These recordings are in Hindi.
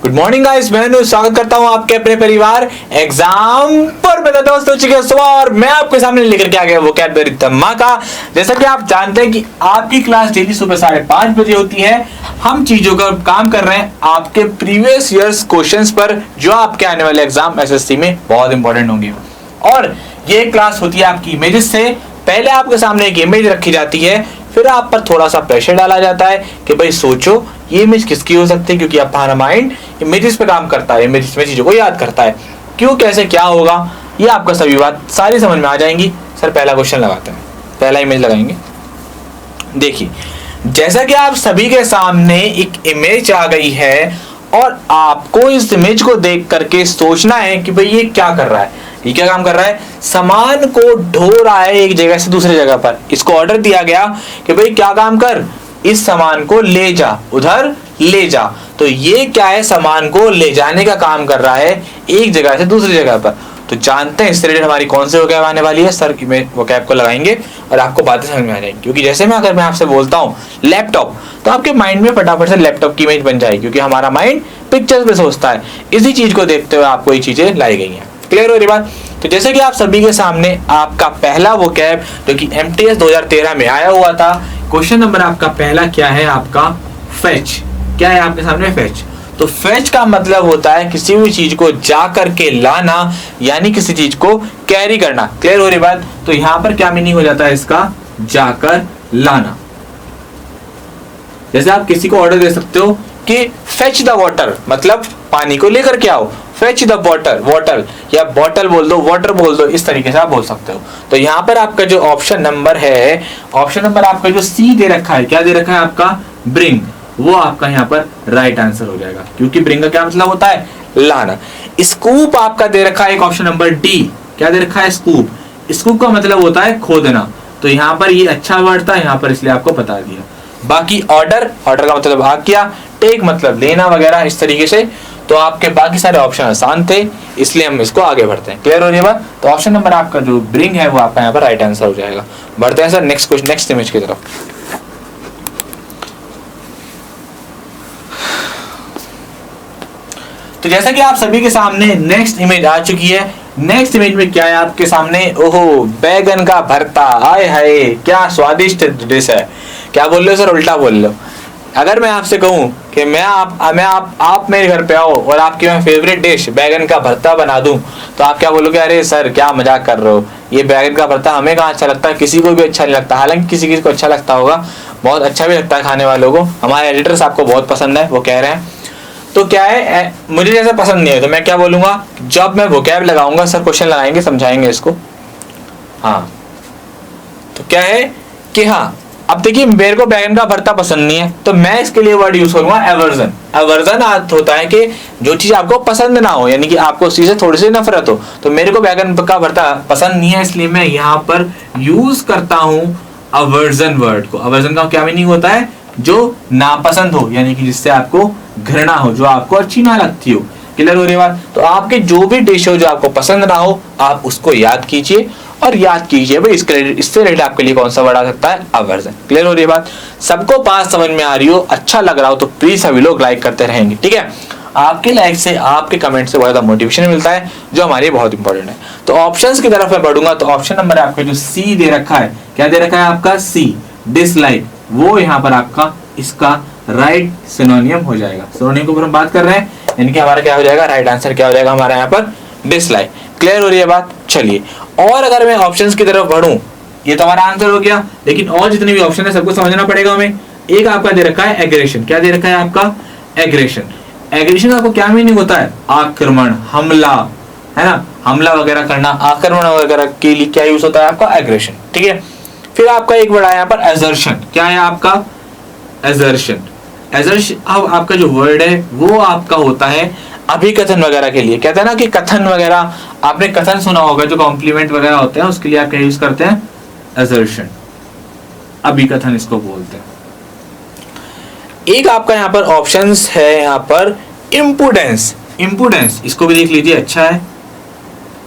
गुड मॉर्निंग गाइस, मैं स्वागत करता हूं आपके अपने परिवार एग्जाम पर। मेरा दोस्त हो चुके सुबह और मैं आपके सामने लेकर के आ गया वोकैबुलरी धमाका। जैसा कि आप जानते हैं कि आपकी क्लास डेली सुबह 5:30 बजे होती है। हम चीजों का काम कर रहे हैं आपके प्रीवियस ईयर्स क्वेश्चंस पर जो आपके आने वाले एग्जाम एसएससी में बहुत इंपॉर्टेंट होंगे। और ये क्लास होती है आपकी इमेजेस से। पहले आपके सामने एक इमेज रखी जाती है, फिर आप पर थोड़ा सा प्रेशर डाला जाता है कि भाई सोचो ये इमेज किसकी हो सकती है, क्योंकि हमारा माइंड इमेजेस पे काम करता है, इमेजेस में चीजों को याद करता है। क्यों, कैसे, क्या होगा, ये आपको सभी बात सारी समझ में आ जाएंगी। सर पहला क्वेश्चन लगाते हैं, पहला इमेज लगाएंगे। देखिए, जैसा कि आप सभी के सामने एक इमेज आ गई है और आपको इस इमेज को देख करके सोचना है कि भाई ये क्या कर रहा है, ये क्या काम कर रहा है। सामान को ढो रहा है एक जगह से दूसरी जगह पर। इसको ऑर्डर दिया गया कि भाई क्या काम कर, इस सामान को ले जा, उधर ले जा। तो ये क्या है, सामान को ले जाने का काम कर रहा है एक जगह से दूसरी जगह पर। तो जानते हैं इससे रिलेटेड हमारी कौन सी वोकैब आने वाली है। सर वोकैब को लगाएंगे और आपको बातें समझ में आ जाएंगी। क्योंकि जैसे मैं अगर मैं आपसे बोलता हूँ लैपटॉप, तो आपके माइंड में फटाफट से लैपटॉप की इमेज बन जाएगी, क्योंकि हमारा माइंड पिक्चर्स पे सोचता है। इसी चीज को देखते हुए आपको ये चीजें लाई गई हैं। क्लियर हो रही बात। तो जैसे कि आप सभी के सामने आपका पहला वोकैब जो कि एमटीएस 2013 में आया हुआ था, क्वेश्चन नंबर आपका पहला क्या है, आपका फेच। क्या है आपके सामने, फेच। तो फेच का मतलब होता है किसी भी चीज को जा करके लाना, यानी किसी चीज को कैरी करना। क्लियर हो रही बात। तो यहां पर क्या मीनिंग हो जाता है इसका, जाकर लाना। जैसे आप किसी को ऑर्डर दे सकते हो कि फेच द वाटर, मतलब पानी को लेकर के आओ। फेच द वाटर, वाटर या बॉटल बोल दो, वाटर बोल दो, इस तरीके से आप बोल सकते हो। तो यहाँ पर आपका जो ऑप्शन नंबर है, ऑप्शन नंबर आपका जो सी दे रखा है, क्या दे रखा है आपका, ब्रिंग, वो आपका यहाँ पर राइट आंसर हो जाएगा। क्योंकि ब्रिंग का क्या मतलब होता है, लाना। स्कूप आपका दे रखा है एक ऑप्शन नंबर डी, क्या दे रखा है, स्कूप। स्कूप का मतलब होता है खोदना। तो यहाँ पर ये अच्छा वर्ड था, यहाँ पर इसलिए आपको बता दिया। बाकी ऑर्डर, ऑर्डर का मतलब भाग किया, टेक मतलब लेना वगैरह, इस तरीके से। तो आपके बाकी सारे ऑप्शन आसान थे, इसलिए हम इसको आगे बढ़ते हैं। क्लियर हो रही है बात। तो ऑप्शन नंबर आपका जो ब्रिंग है वो आपका यहाँ पर राइट आंसर हो जाएगा। बढ़ते हैं sir next question, next image की तरफ। तो जैसा कि आप सभी के सामने नेक्स्ट इमेज आ चुकी है। नेक्स्ट इमेज में क्या है आपके सामने, ओहो, बैगन का भरता। हाय हाय, क्या स्वादिष्ट डिश है। क्या बोल रहे हो सर, उल्टा बोल रहे हो। अगर मैं आपसे कहूं कि आप मेरे घर पे आओ और आपकी मैं फेवरेट डिश बैगन का भरता बना दूं, तो आप क्या बोलोगे, अरे सर क्या मजाक कर रहे हो, ये बैगन का भरता हमें कहाँ अच्छा लगता है, किसी को भी अच्छा नहीं लगता। हालांकि किसी किसी को अच्छा लगता होगा, बहुत अच्छा भी लगता है खाने वालों को। हमारे एडिटर्स आपको बहुत पसंद है, वो कह रहे हैं। तो क्या है, मुझे जैसा पसंद नहीं है तो मैं क्या बोलूंगा, जब मैं वोकैब लगाऊंगा सर क्वेश्चन लगाएंगे, समझाएंगे इसको। हाँ, तो क्या है कि हाँ, अब देखिए मेरे को बैगन का भरता पसंद नहीं है, तो मैं इसके लिए वर्ड यूज करूंगा एवर्जन। एवर्जन होता है कि जो चीज आपको पसंद ना हो, यानी कि आपको उस चीज से थोड़ी सी नफरत हो। तो मेरे को बैगन का भरता पसंद नहीं है, इसलिए मैं यहाँ पर यूज करता हूँ अवर्जन वर्ड को। अवर्जन का क्या मीनिंग होता है, जो नापसंद हो, यानी कि जिससे आपको घृणा हो, जो आपको अच्छी ना लगती हो। क्लियर हो रही बात। तो आपके जो भी डिश हो जो आपको पसंद ना हो, आप उसको याद कीजिए और याद कीजिए भाई इससे रिलेटेड आपके लिए कौन सा वर्ड आ सकता है, अवर्जन। क्लियर हो रही बात। सबको बात समझ में आ रही हो, अच्छा लग रहा हो तो प्लीज सभी लोग लाइक करते रहेंगे, ठीक है। आपके लाइक से, आपके कमेंट से बहुत ज्यादा मोटिवेशन मिलता है, जो हमारे लिए बहुत इंपॉर्टेंट है। तो ऑप्शंस की तरफ मैं बढ़ूंगा। तो ऑप्शन नंबर आपका जो सी दे रखा है, क्या दे रखा है आपका, सी, डिसलाइक, वो यहाँ पर आपका इसका राइट सिनोनियम हो जाएगा। सिनोनियम के ऊपर हम बात कर रहे हैं, यानी कि हमारा क्या हो जाएगा, राइट आंसर क्या हो जाएगा हमारा यहाँ पर, डिसलाइक। क्लियर हो रही है बात। चलिए, और अगर मैं ऑप्शंस की तरफ बढ़ूं, ये तो हमारा आंसर हो गया, लेकिन और जितने भी ऑप्शन है सबको समझना पड़ेगा हमें। एक आपका दे रखा है एग्रेशन, क्या दे रखा है आपका, एग्रेशन। एग्रेशन आपको क्या मीनिंग होता है, आक्रमण, हमला, है ना, हमला वगैरह करना, आक्रमण वगैरह के लिए क्या यूज होता है आपका, एग्रेशन, ठीक है। फिर आपका एक वर्ड है यहाँ पर एजर्शन, क्या है आपका, एजर्शन। एजर्शन अब आपका जो वर्ड है वो आपका होता है अभिकथन वगैरह के लिए। कहते हैं ना कि कथन वगैरह, आपने कथन सुना होगा, जो कॉम्प्लीमेंट वगैरह होते हैं उसके लिए आप क्या यूज करते हैं, एजर्शन, अभिकथन इसको बोलते हैं। एक आपका यहाँ पर ऑप्शंस है, यहाँ पर इम्पुडेंस। इम्पुडेंस इसको भी देख लीजिए, अच्छा है।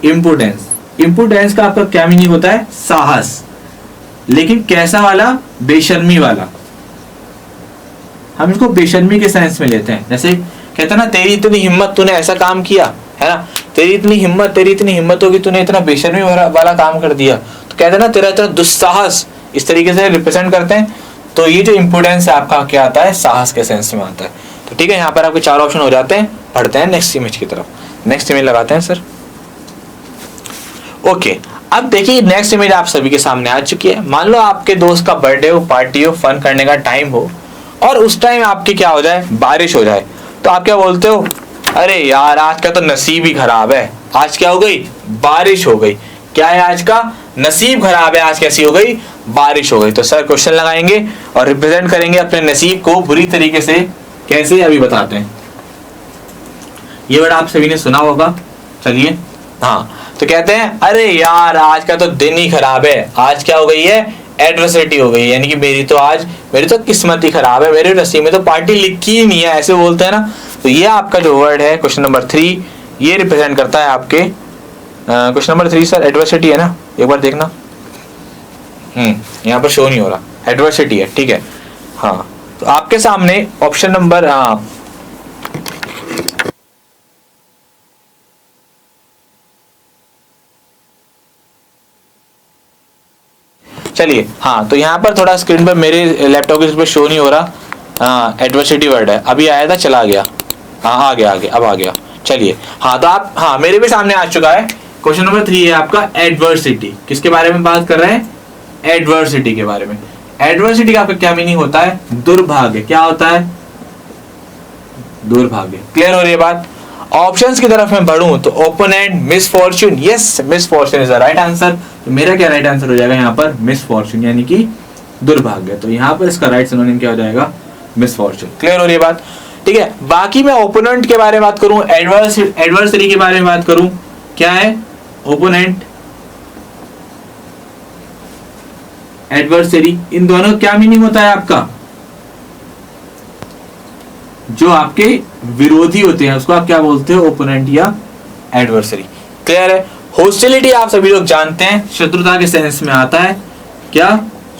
इम्पुडेंस, इम्पुडेंस का आपका क्या मीनिंग होता है, साहस, लेकिन कैसा वाला, बेशर्मी वाला। हम इसको बेशर्मी के सेंस में लेते हैं। जैसे कहते हैं ना तेरी इतनी हिम्मत, तूने ऐसा काम किया है ना, तेरी इतनी हिम्मत होगी, तूने इतना बेशर्मी वाला काम कर दिया। तो कहते हैं ना तेरा इतना दुस्साहस, इस तरीके से रिप्रेजेंट करते हैं। तो ये जो इंपोर्टेंस है आपका क्या आता है, साहस के सेंस में आता है। तो ठीक है, यहाँ पर आपके 4 ऑप्शन हो जाते हैं। पढ़ते हैं नेक्स्ट इमेज की तरफ। नेक्स्ट इमेज लगाते हैं सर। ओके, अब देखिए नेक्स्ट इमेज आप सभी के सामने आ चुकी है। मान लो आपके दोस्त का बर्थडे हो, पार्टी हो, फन करने का टाइम हो, और उस टाइम आपकी क्या हो जाए, बारिश हो जाए। तो आप क्या बोलते हो, अरे यार आज का तो नसीब ही खराब है, आज क्या हो गई, बारिश हो गई। क्या है आज का, नसीब खराब है, आज कैसी हो गई, बारिश हो गई। तो सर क्वेश्चन लगाएंगे और रिप्रेजेंट करेंगे अपने नसीब को बुरी तरीके से। कैसे, अभी बताते हैं। ये वर्ड आप सभी ने सुना होगा, चलिए। हाँ, तो कहते हैं अरे यार आज का तो दिन ही खराब है, आज क्या हो गई है, एडवर्सिटी हो गई, यानी कि मेरी तो किस्मत ही खराब है, मेरे नसीब में तो पार्टी लिखी ही नहीं है, ऐसे बोलते हैं ना। तो ये आपका जो वर्ड है क्वेश्चन नंबर 3, ये रिप्रेजेंट करता है आपके क्वेश्चन नंबर 3 सर, एडवर्सिटी है ना, एक बार देखना। यहाँ पर शो नहीं हो रहा, एडवर्सिटी है, ठीक है। हाँ, तो आपके सामने ऑप्शन नंबर चलिए। हाँ, तो यहाँ पर थोड़ा स्क्रीन पर मेरे लैपटॉप के पर शो नहीं हो रहा। हाँ, एडवर्सिटी वर्ड है, अभी आया था, चला गया। हाँ, आ गया, अब आ गया। चलिए, हाँ तो आप, हाँ मेरे भी सामने आ चुका है। क्वेश्चन नंबर 3 है आपका एडवर्सिटी। किसके बारे में बात कर रहे हैं, एडवर्सिटी के बारे में। एडवर्सिटी का आपका क्या मीनिंग होता है, दुर्भाग्य। क्या होता है, दुर्भाग्य। क्लियर हो रही है बात। ऑप्शंस की तरफ मैं बढ़ूं तो opponent, misfortune. Yes, misfortune is the right answer. तो मेरा क्या राइट आंसर हो जाएगा यहाँ पर, मिसफॉर्च्यून, यानी कि दुर्भाग्य। तो यहाँ पर इसका राइट सिनोनिम क्या हो जाएगा, मिसफॉर्च्यून। क्लियर हो रही है बात, ठीक है। बाकी मैं ओपोनेंट के बारे में बात करूं, एडवर्सरी के बारे में बात करूं, क्या है ओपोनेंट, एडवर्सरी, इन दोनों क्या मीनिंग होता है आपका, जो आपके विरोधी होते हैं उसको आप क्या बोलते हो, ओपोनेंट या एडवर्सरी। क्लियर है। होस्टिलिटी आप सभी लोग जानते हैं, शत्रुता के सेंस में आता है। क्या,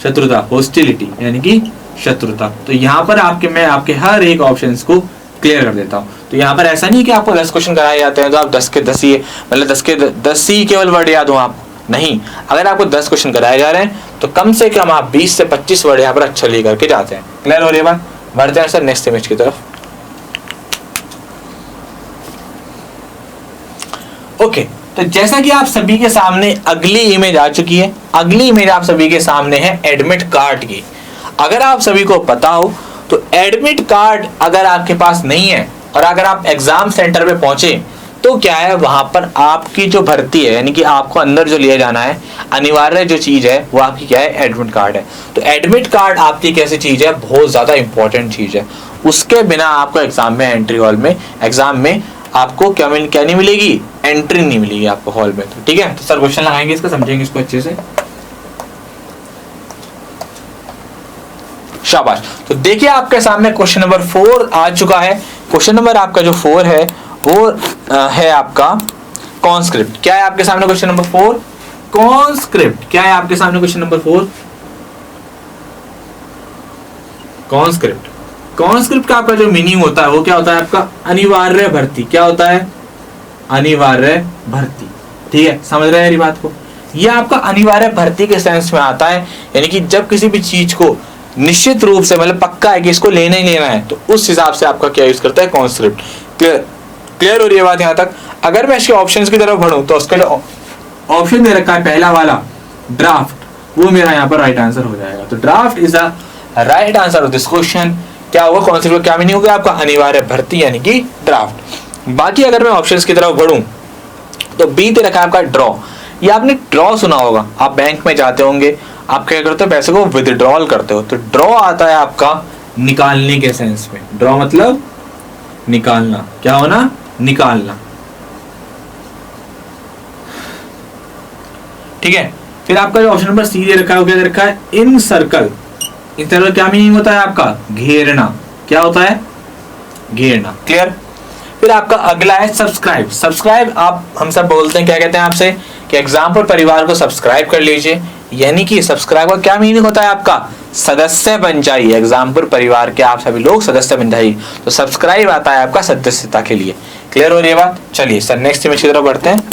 शत्रुता, होस्टिलिटी यानी कि शत्रुता। तो यहाँ पर मैं आपके हर एक ऑप्शंस को क्लियर कर देता हूँ। तो यहाँ पर ऐसा नहीं कि आपको 10 क्वेश्चन कराए जाते हैं तो आप 10 के 10 ही, मतलब 10 के 10 ही केवल वर्ड याद हो आप, नहीं। अगर आपको 10 क्वेश्चन कराए जा रहे हैं तो कम से कम आप 20 से 25 वर्ड यहाँ पर अच्छा लेकर के जाते हैं। क्लियर हो रही है बात। बढ़ते हैं सर नेक्स्ट इमेज की तरफ। ओके, तो जैसा कि आप सभी के सामने अगली इमेज आ चुकी है। अगली इमेज आप सभी के सामने है एडमिट कार्ड की। अगर आप सभी को पता हो तो एडमिट कार्ड अगर आपके पास नहीं है और अगर आप एग्जाम सेंटर पे पहुंचे तो क्या है, वहां पर आपकी जो भर्ती है, यानी कि आपको अंदर जो लिया जाना है, अनिवार्य जो चीज है वो आपकी क्या है, एडमिट कार्ड है। तो एडमिट कार्ड आपकी कैसी चीज है, बहुत ज्यादा इंपॉर्टेंट चीज है। उसके बिना आपको एग्जाम में, एंट्री हॉल में, एग्जाम में आपको क्या नहीं मिलेगी, एंट्री नहीं मिलेगी आपको हॉल में। तो ठीक है, तो सर क्वेश्चन लगाएंगे इसका, समझेंगे इसको अच्छे से। शाबाश। तो देखिए आपके सामने क्वेश्चन नंबर 4 आ चुका है। क्वेश्चन नंबर आपका जो 4 है वो है आपका कॉन्स्क्रिप्ट। क्या है आपके सामने क्वेश्चन नंबर 4, कॉन्स्क्रिप्ट। क्या है आपके सामने क्वेश्चन नंबर 4, कॉन्स्क्रिप्ट। कॉन्स्क्रिप्ट का आपका जो मीनिंग होता है वो क्या होता है आपका, अनिवार्य भर्ती। क्या होता है, अनिवार्य भर्ती। ठीक है, समझ रहे हैं मेरी बात को। ये आपका अनिवार्य भर्ती के सेंस में आता है, यानी कि जब किसी भी चीज को निश्चित रूप से, मतलब पक्का है कि इसको लेना ही लेना है, तो उस हिसाब से आपका क्या यूज करता है, कॉन्स्क्रिप्ट। क्लियर हो रही है बात यहाँ तक। अगर मैं इसके ऑप्शंस की तरफ बढ़ूं तो उसका जो ऑप्शन दे रखा है पहला वाला, ड्राफ्ट, वो मेरा यहाँ पर राइट आंसर हो जाएगा। तो draft is the right answer of this question. क्या होगा, कॉन्स्क्रिप्ट क्या मीनिंग होगा आपका, अनिवार्य भर्ती यानी कि ड्राफ्ट। बाकी अगर मैं ऑप्शंस की तरफ बढ़ूं तो बी दे रखा है आपका ड्रॉ। ये आपने ड्रॉ सुना होगा, आप बैंक में जाते होंगे, आप क्या करते हो, पैसे को विथड्रॉल करते हो। तो ड्रॉ आता है आपका निकालने के सेंस में। ड्रॉ मतलब निकालना। क्या होना, निकालना। ठीक है, फिर आपका जो ऑप्शन नंबर सी दे रखा है वो क्या दे रखा है, इन सर्कल। इन सर्कल क्या मीनिंग होता है आपका, घेरना। क्या होता है, घेरना। क्लियर। फिर आपका अगला है सब्सक्राइब। सब्सक्राइब आप हम सब बोलते हैं, क्या कहते हैं आपसे, कि एग्जाम्पल परिवार को सब्सक्राइब कर लीजिए। यानी कि सब्सक्राइब का क्या मीनिंग होता है आपका, सदस्य बन जाइए, एग्जाम्पल परिवार के आप सभी लोग सदस्य बन जाइए। तो सब्सक्राइब आता है आपका सदस्यता के लिए। क्लियर हो रही है बात। चलिए सर नेक्स्ट इमेज की तरफ बढ़ते हैं।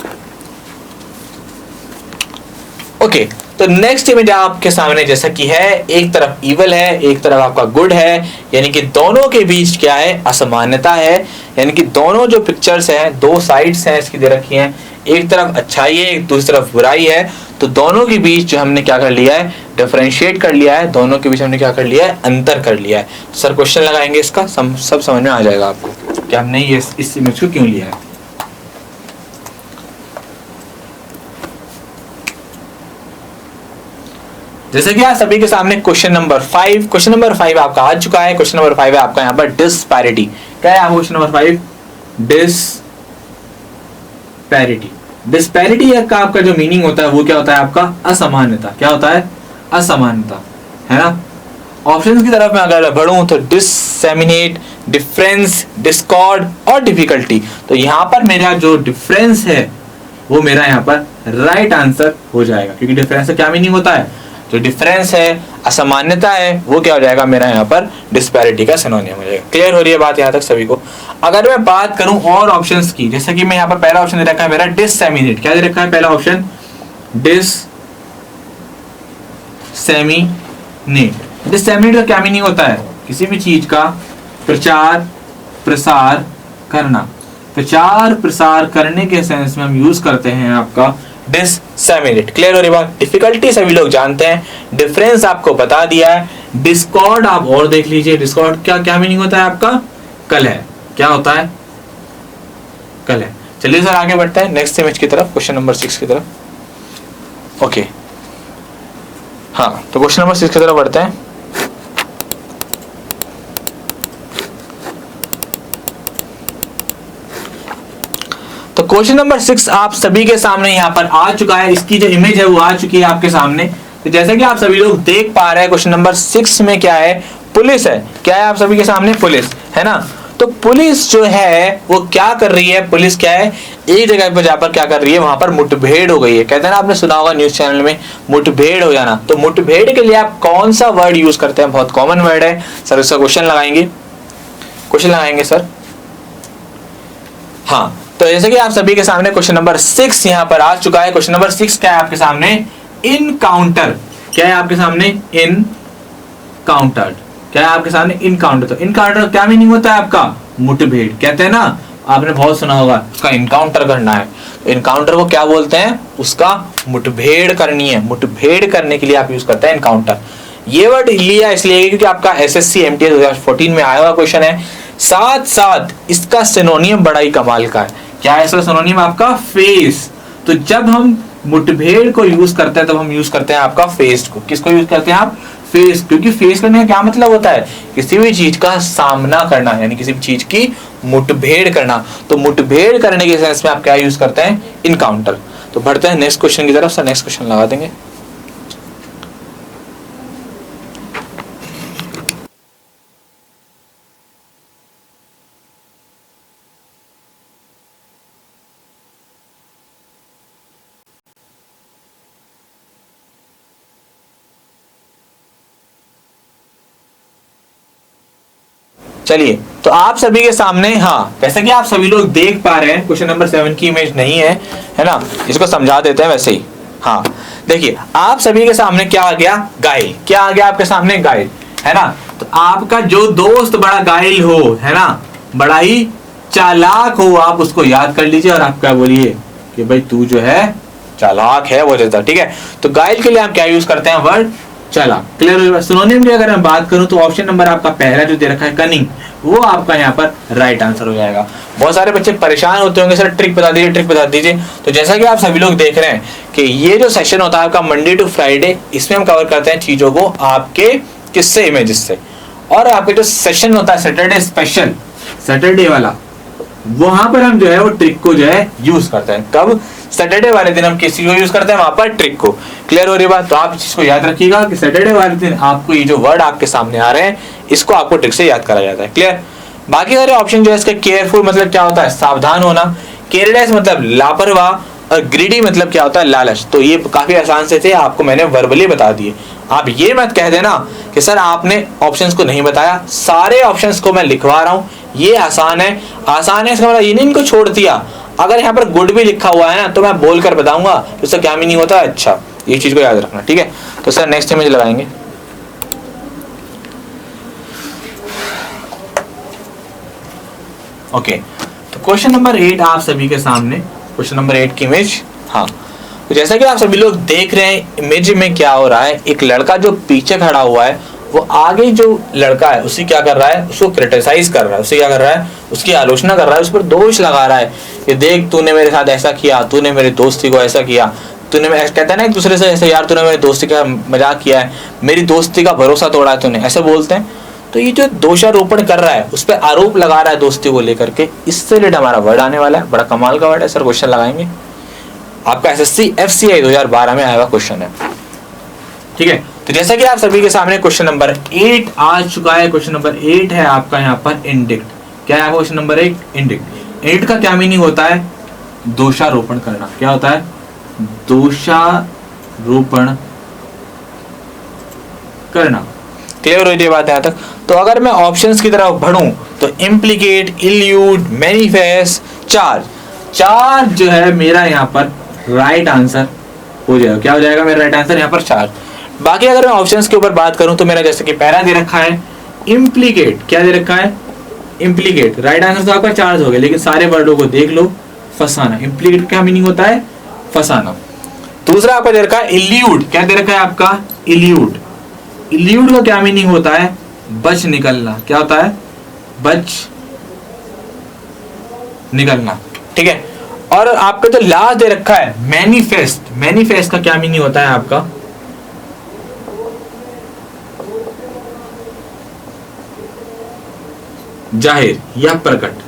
ओके, तो नेक्स्ट इमेज आपके सामने जैसा कि है, एक तरफ इवल है, एक तरफ आपका गुड है, यानी कि दोनों के बीच क्या है, असमानता है। यानी कि दोनों जो पिक्चर्स हैं, दो साइड्स हैं इसकी दे रखी हैं, एक तरफ अच्छाई है, एक दूसरी तरफ बुराई है। तो दोनों के बीच जो हमने क्या कर लिया है, डिफरेंशिएट कर लिया है, दोनों के बीच हमने क्या कर लिया है, अंतर कर लिया है। तो सर क्वेश्चन लगाएंगे इसका, सब समझ में आ जाएगा आपको कि हमने ये इस इमेज को क्यों लिया है। जैसे कि आप सभी के सामने क्वेश्चन नंबर 5 आपका आ चुका है। क्वेश्चन नंबर 5 है आपका यहाँ पर डिस्पैरिटी। क्या है क्वेश्चन नंबर 5? डिस्पैरिटी का आपका जो मीनिंग होता है वो क्या होता है आपका, असमानता। क्या होता है, असमानता, है ना। ऑप्शंस की तरफ मैं अगर बढ़ूं तो डिससेमिनेट, डिफरेंस, डिस्कॉर्ड और डिफिकल्टी। तो यहाँ पर मेरा जो डिफरेंस है वो मेरा यहाँ पर राइट आंसर हो जाएगा, क्योंकि डिफरेंस का क्या मीनिंग होता है, जो डिफरेंस है, असमानता है, वो क्या हो जाएगा मेरा यहाँ पर डिस्पैरिटी का सिनोनिम हो जाएगा। क्लियर हो रही है बात यहाँ तक सभी को। अगर मैं बात करूं और ऑप्शंस की, जैसे कि मैं यहाँ पर पहला ऑप्शन दे रखा है मेरा डिससेमिनेट। क्या दे रखा है पहला ऑप्शन, डिससेमिनेट। डिससेमिनेट का क्या मीनिंग होता है, किसी भी चीज का प्रचार प्रसार करना। प्रचार प्रसार करने के सेंस में हम यूज करते हैं आपका डिससेमिनेट। क्लियर हो रही बात। डिफिकल्टी सभी लोग जानते हैं, डिफरेंस आपको बता दिया है। डिस्कॉर्ड आप और देख लीजिए, डिस्कॉर्ड क्या क्या मीनिंग होता है आपका, कलह। क्या होता है, कलह। चलिए सर आगे बढ़ते हैं नेक्स्ट इमेज की तरफ, क्वेश्चन नंबर 6 की तरफ। ओके हाँ, तो क्वेश्चन नंबर 6 की तरफ बढ़ते हैं। तो क्वेश्चन नंबर 6 आप सभी के सामने यहाँ पर आ चुका है। इसकी जो इमेज है वो आ चुकी है आपके सामने। तो जैसे कि आप सभी लोग देख पा रहे हैं, क्वेश्चन नंबर 6 में क्या है, पुलिस है। क्या है आप सभी के सामने, पुलिस है ना। तो पुलिस जो है वो क्या कर रही है, पुलिस क्या है, एक जगह पर जाकर क्या कर रही है, वहां पर मुठभेड़ हो गई है। कहते हैं ना, आपने सुना होगा न्यूज चैनल में, मुठभेड़ हो जाना। तो मुठभेड़ के लिए आप कौन सा वर्ड यूज करते हैं, बहुत कॉमन वर्ड है सर, इसका क्वेश्चन लगाएंगे सर। हाँ, तो जैसे कि आप सभी के सामने क्वेश्चन नंबर 6 यहाँ पर आ चुका है। क्वेश्चन नंबर 6 क्या है आपके सामने, इनकाउंटर। क्या है आपके सामने, इनकाउंटर। क्या है आपके सामने, इनकाउंटर। तो इनकाउंटर क्या मीनिंग होता है आपका, मुठभेड़। कहते हैं ना, आपने बहुत सुना होगा उसका इनकाउंटर करना है। तो इनकाउंटर को क्या बोलते हैं, उसका मुठभेड़ करनी है। मुठभेड़ करने के लिए आप यूज करते हैं इनकाउंटर। ये वर्ड लिया इसलिए क्योंकि आपका एसएससी एमटीएस 2014 में आया हुआ क्वेश्चन है। साथ साथ इसका सिनोनियम बड़ा ही कमाल का है। क्या है इसका सिनोनियम आपका, फेस। तो जब हम मुठभेड़ को यूज करते हैं तब हम यूज करते हैं आपका फेस को। किसको यूज करते हैं आप, फेस। क्योंकि फेस करने का क्या मतलब होता है, किसी भी चीज का सामना करना, यानी किसी भी चीज की मुठभेड़ करना। तो मुठभेड़ करने के सेंस में आप क्या यूज करते हैं, इनकाउंटर। तो बढ़ते हैं नेक्स्ट क्वेश्चन की तरफ। सर नेक्स्ट क्वेश्चन लगा देंगे। चलिए, तो आप सभी के सामने, हाँ जैसे कि आप सभी लोग देख पा रहे हैं, क्वेश्चन नंबर 7 की इमेज नहीं है ना, इसको समझा देते हैं वैसे ही। हाँ देखिए, आप सभी के सामने क्या आ गया, गाइल। क्या आ गया आपके सामने, गाइल, है ना। तो आपका जो दोस्त बड़ा गाइल हो, है ना, बड़ा ही चालाक हो, आप उसको याद कर लीजिए और आप क्या बोलिए कि भाई तू जो है चालाक है, वो जैसा। ठीक है, तो गाइल के लिए आप क्या यूज करते हैं, वर्ड चालाक। क्लियर। सिनोनिम की अगर मैं बात करूं तो ऑप्शन नंबर आपका पहला जो दे रखा है, कनिंग, वो आपका यहाँ पर राइट आंसर हो जाएगा। बहुत सारे बच्चे परेशान होते होंगे, सर ट्रिक बता दीजिए, ट्रिक बता दीजिए। तो जैसा कि आप सभी लोग देख रहे हैं कि ये जो सेशन होता है आपका मंडे टू फ्राइडे, इसमें हम कवर करते हैं चीजों को आपके किससे, इमेजेस से। और आपके जो सेशन होता है सैटरडे स्पेशल, सैटरडे वाला, वहां पर हम जो है वो ट्रिक को जो है यूज करते हैं। कब, सैटरडे वाले दिन हम किसी को यूज करते हैं, वहां पर ट्रिक को। क्लियर हो रही बात। तो आप इस चीज को याद रखिएगा कि सैटरडे वाले दिन आपको ये जो वर्ड आपके सामने आ रहे हैं, इसको आपको ट्रिक से याद करा जाता है। क्लियर। बाकी सारे ऑप्शन जो है इसके, केयरफुल मतलब क्या होता है, सावधान होना। केयरलेस मतलब लापरवाह। और ग्रीडी मतलब क्या होता है, लालच। तो ये काफी आसान से थे, आपको मैंने वर्बली बता दिए। आप ये मत कह देना कि सर आपने ऑप्शंस को नहीं बताया, सारे ऑप्शंस को मैं लिखवा रहा हूँ, ये आसान है। आसान है इसका मतलब ये नहीं इनको छोड़ दिया। अगर यहाँ पर गुड भी लिखा हुआ है ना तो मैं बोलकर बताऊंगा उसका क्या मीनिंग होता है। अच्छा, ये चीज को याद रखना, ठीक है। तो सर नेक्स्ट इमेज लगाएंगे। ओके, तो क्वेश्चन नंबर 8 आप सभी के सामने, क्वेश्चन नंबर 8 की इमेज। हाँ, तो जैसा कि आप सभी लोग देख रहे हैं इमेज में क्या हो रहा है, एक लड़का जो पीछे खड़ा हुआ है वो आगे जो लड़का है उसे क्या कर रहा है, उसको क्रिटिसाइज कर रहा है, उसे क्या कर रहा है, उसकी आलोचना कर रहा है, उस पर दोष लगा रहा है कि देख तूने मेरे साथ ऐसा किया, तूने मेरी दोस्ती को ऐसा किया, तूने, कहता है ना एक दूसरे से ऐसे, यार तूने मेरी दोस्ती का मजाक किया है, मेरी दोस्ती का भरोसा तोड़ा है तूने, ऐसे बोलते हैं। तो ये जो दोषारोपण कर रहा है, उस पर आरोप लगा रहा है दोस्ती को लेकर के, इससे रिलेटेड हमारा वर्ड आने वाला है। बड़ा कमाल का वर्ड है सर, क्वेश्चन लगाएंगे। आपका एसएससी FCI 2012 में आया हुआ क्वेश्चन है, ठीक है। तो जैसा कि आप सभी के सामने क्वेश्चन नंबर 8 आ चुका है। क्वेश्चन नंबर 8 है आपका यहाँ पर इंडिक्ट। क्या है क्वेश्चन नंबर 8? इंडिक्ट। इंडिक्ट का क्या मीनिंग होता है? दोषारोपण करना। क्या होता है? दोषारोपण करना। क्लियर हो रही है बात यहाँ तक? तो अगर मैं ऑप्शंस की तरफ बढ़ूं तो implicate, elude, manifest, charge. Charge जो है मेरा यहाँ पर राइट आंसर हो जाएगा। क्या हो जाएगा मेरा राइट आंसर यहाँ पर? चार्ज। बाकी अगर मैं ऑप्शंस के ऊपर बात करूं तो मेरा जैसे कि पहला दे रखा है इम्प्लीकेट। क्या दे रखा है? इम्प्लीकेट। राइट आंसर तो आपका चार्ज हो गया, लेकिन सारे वर्डों को देख लो। फंसाना। इम्प्लीकेट क्या मीनिंग होता है? फंसाना। दूसरा आपका दे रखा है इल्यूड। क्या दे रखा है आपका? इल्यूड। इल्यूड का क्या मीनिंग होता है? बच निकलना। क्या होता है? बच निकलना, ठीक है। और आपका जो लास्ट दे रखा है मैनिफेस्ट। मैनिफेस्ट का क्या मीनिंग होता है आपका? जाहिर या प्रकट।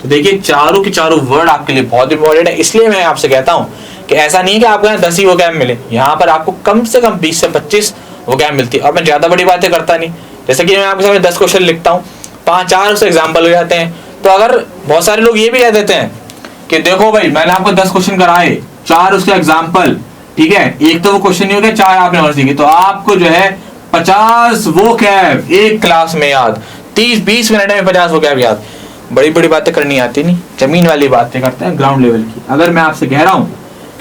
तो देखिए चारों के चारों वर्ड आपके लिए बहुत इंपॉर्टेंट है, इसलिए मैं आपसे कहता हूं कि ऐसा नहीं है कि आपको यहाँ 10 ही वोकैब मिले, यहाँ पर आपको कम से कम 20 से 25 वोकैब मिलती है। और मैं ज्यादा बड़ी बातें करता नहीं, जैसे कि मैं आपके सामने 10 क्वेश्चन लिखता हूँ, 5-4 उससे एग्जाम्पल हो जाते हैं। तो अगर बहुत सारे लोग ये भी कह देते हैं कि देखो भाई मैंने आपको 10 क्वेश्चन कराए, 4 उसके एग्जाम्पल, ठीक है, एक तो वो क्वेश्चन नहीं हो गया, 4 आपने और सीखे, तो आपको जो है 50 वोकैब एक क्लास में याद, 30-20 मिनट में 50 वोकैब याद। बड़ी बड़ी बातें करनी आती नहीं, जमीन वाली बातें करते हैं, ग्राउंड लेवल की। अगर मैं आपसे कह रहा हूं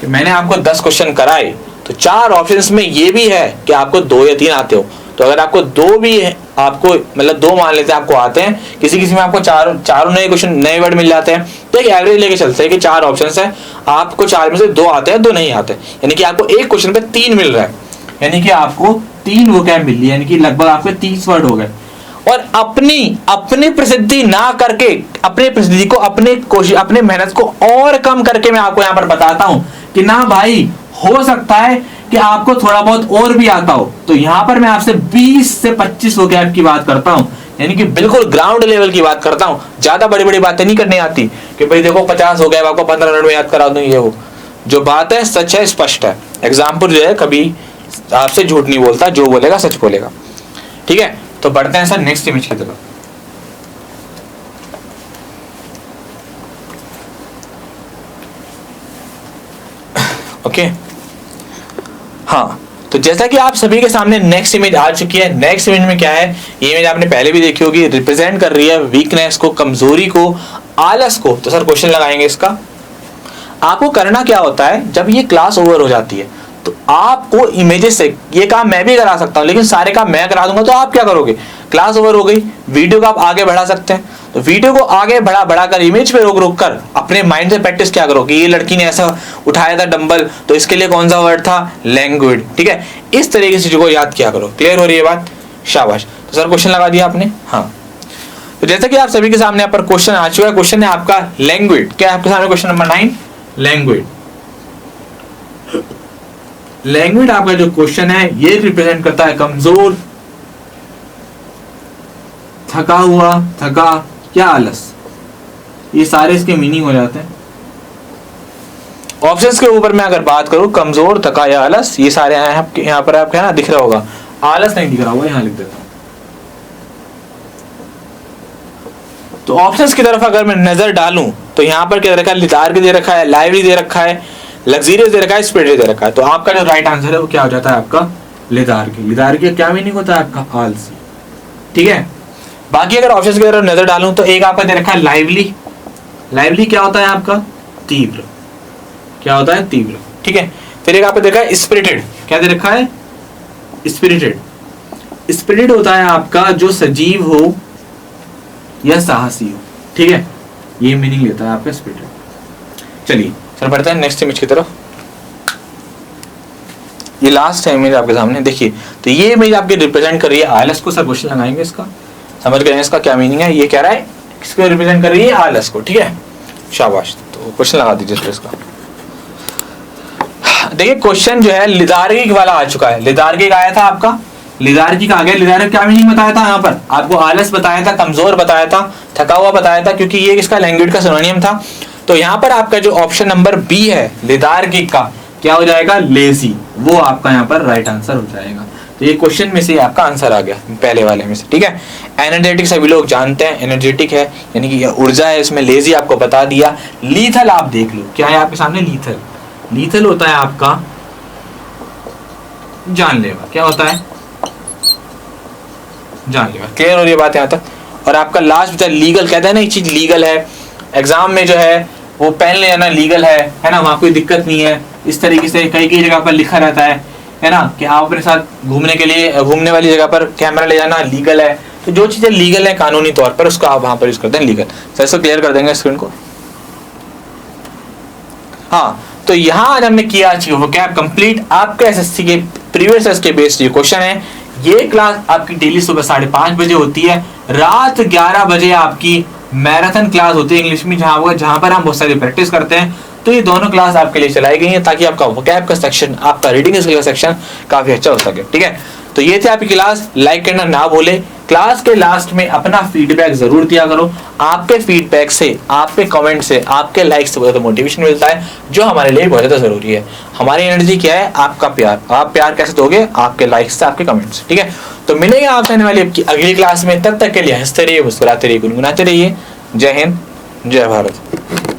कि मैंने आपको 10 क्वेश्चन कराए तो 4 ऑप्शंस में ये भी है कि आपको 2 या 3 आते हो। तो अगर आपको 2 भी है, आपको मतलब 2 मान लेते हैं आपको आते हैं, किसी किसी में आपको चारों नए क्वेश्चन, नए वर्ड मिल जाते हैं, तो एक एवरेज लेके चलते हैं कि 4 ऑप्शंस है, आपको 4 में से 2 आते हैं, 2 नहीं आते, यानी कि आपको एक क्वेश्चन पे 3 मिल रहा है, यानी कि आपको 3 वोकैब मिल रही है, यानी कि लगभग आपके 30 वर्ड हो गए। और अपनी प्रसिद्धि ना करके, अपनी प्रसिद्धि को, अपने कोशिश, अपने मेहनत को और कम करके मैं आपको यहाँ पर बताता हूं कि ना भाई हो सकता है कि आपको थोड़ा बहुत और भी आता हो। तो यहाँ पर मैं आपसे 20 से 25 वोकैब की बात करता हूं, यानी कि बिल्कुल ग्राउंड लेवल की बात करता हूं। ज्यादा बड़ी बड़ी बातें नहीं करनी आती कि भाई देखो 50 हो गया, आपको 15 मिनट में याद करा दूं, ये वो। जो बात है सच है, स्पष्ट है। एग्जाम्पल जो है कभी आपसे झूठ नहीं बोलता, जो बोलेगा सच बोलेगा, ठीक है। तो बढ़ते हैं सर नेक्स्ट इमेज की तरफ। ओके, हाँ, तो जैसा कि आप सभी के सामने नेक्स्ट इमेज आ चुकी है। नेक्स्ट इमेज में क्या है, ये इमेज आपने पहले भी देखी होगी, रिप्रेजेंट कर रही है वीकनेस को, कमजोरी को, आलस को। तो सर क्वेश्चन लगाएंगे इसका। आपको करना क्या होता है, जब ये क्लास ओवर हो जाती है तो आपको इमेजेस से, ये काम मैं भी करा सकता हूं लेकिन सारे काम मैं करा दूंगा, तो आप क्या करोगे, क्लास ओवर हो गई, वीडियो को आप आगे बढ़ा सकते हैं, तो वीडियो को आगे बढ़ा कर इमेज पे रोक कर अपने माइंड से प्रैक्टिस क्या करो कि ये लड़की ने ऐसा उठाया था डंबल, तो इसके लिए कौन सा वर्ड था, लैंग्वेज, ठीक है। इस तरीके से चीजों को याद किया करो। क्लियर हो रही है बात? शाबाश। तो सर क्वेश्चन लगा दिया आपने। हाँ, तो जैसा कि आप सभी के सामने यहाँ पर क्वेश्चन आ चुका है, क्वेश्चन है आपका लैंग्वेज। क्या है आपके सामने क्वेश्चन नंबर 9, लैंग्वेज। लैंग्वेज आपका जो क्वेश्चन है ये रिप्रेजेंट करता है कमजोर, थका हुआ, थका या आलस, ये सारे इसके मीनिंग हो जाते हैं। ऑप्शंस के ऊपर मैं अगर बात करूं, कमजोर, थका या आलस, ये सारे यहाँ पर आपके ना दिख रहा होगा, आलस नहीं दिख रहा होगा, यहां लिख देता हूं। तो ऑप्शंस की तरफ अगर मैं नजर डालूं तो यहाँ पर क्या दे रखा है, लिथार्गी दे रखा है, लाइवली दे रखा है, लग्जरियस दे रखा है, स्पिरिटेड दे रखा है। तो आपका जो राइट आंसर है वो क्या हो जाता है आपका लिथार्गी। लिथार्गी का क्या मीनिंग होता है आपका आलसी, ठीक है। बाकी अगर ऑप्शंस की तरफ नजर डालूं तो एक आपका दे रखा है लाइवली। लाइवली क्या होता है आपका तीव्र, क्या होता है तीव्र, ठीक है। फिर एक आपको देखा है स्पिरिटेड, क्या दे रखा है स्पिरिटेड। स्पिरिटेड होता है आपका जो सजीव हो या साहसी हो, ठीक है, ये मीनिंग लेता है आपका स्पिरिटेड। चलिए सर बढ़ते हैं नेक्स्ट इमेज की तरफ। ये लास्ट है इमेज आपके सामने, देखिए। तो ये इमेज आपके रिप्रेजेंट कर रही है आलस को। सर क्वेश्चन लगाएंगे इसका, समझ गए इसका क्या मीनिंग है। ये कह रहा है किसको रिप्रेजेंट कर रही है, आलस को, ठीक है, शाबाश। तो क्वेश्चन लगा दीजिए इसका। देखिए क्वेश्चन जो है लिथार्गिक वाला आ चुका है। लिथार्गिक आया था आपका, लिथार्गिक आ गया। लिथार्गिक क्या मीनिंग बताया था यहाँ पर आपको, आलस बताया था, कमजोर बताया था, थका हुआ बताया था, क्योंकि ये इसका लैंग्वेज का सिनोनिम था। तो यहाँ पर आपका जो ऑप्शन नंबर बी है लिथार्गिक का क्या हो जाएगा, लेजी, वो आपका यहाँ पर राइट आंसर हो जाएगा। तो ये क्वेश्चन में से आपका आंसर आ गया पहले वाले में से, ठीक है। एनर्जेटिक सभी लोग जानते हैं, एनर्जेटिक है यानी कि ऊर्जा है, इसमें लेजी आपको बता दिया। लीथल आप देख लो, क्या है आपके सामने लीथल। लीथल होता है आपका जानलेवा, क्या होता है जानलेवा। क्लियर हो रही है बात यहाँ तक। और आपका लास्ट बचा लीगल, कहते हैं ना ये चीज लीगल है, एग्जाम में जो है वो पेन ले जाना लीगल है ना, वहाँ कोई दिक्कत नहीं है। इस तरीके से कई कई जगह पर लिखा रहता है ना, कि आप अपने साथ घूमने के लिए, घूमने वाली जगह पर कैमरा ले जाना लीगल है। तो जो चीजें लीगल है कानूनी तौर पर, उसको आप वहां पर यूज करते हैं लीगल। सर इसको क्लियर कर देंगे स्क्रीन को। हाँ, तो यहाँ आज हमने किया वो क्या कंप्लीट आपके एसएससी के प्रीवियस ईयर के बेस्ड ये क्वेश्चन है। ये क्लास आपकी डेली सुबह 5:30 बजे होती है, रात 11 बजे आपकी मैराथन क्लास होती है इंग्लिश में, जहां पर हम बहुत सारी प्रैक्टिस करते हैं। तो ये दोनों क्लास आपके लिए चलाई गई है ताकि आपका वोकैब का सेक्शन, आपका रीडिंग स्किल का सेक्शन काफी अच्छा हो सके, ठीक है। तो ये थे आपकी क्लास, लाइक करना ना भूले। क्लास के लास्ट में अपना फीडबैक जरूर दिया करो। आपके फीडबैक से, आपके कमेंट से, आपके लाइक से बहुत ज्यादा मोटिवेशन मिलता है, जो हमारे लिए बहुत ज्यादा जरूरी है। हमारी एनर्जी क्या है, आपका प्यार। आप प्यार कैसे दोगे, आपके लाइक से, आपके कमेंट से, ठीक है। तो मिलेंगे आपसे आने वाली अगली क्लास में, तब तक के लिए हंसते रहिए, मुस्कुराते रहिए, गुनगुनाते रहिए। जय हिंद, जय भारत।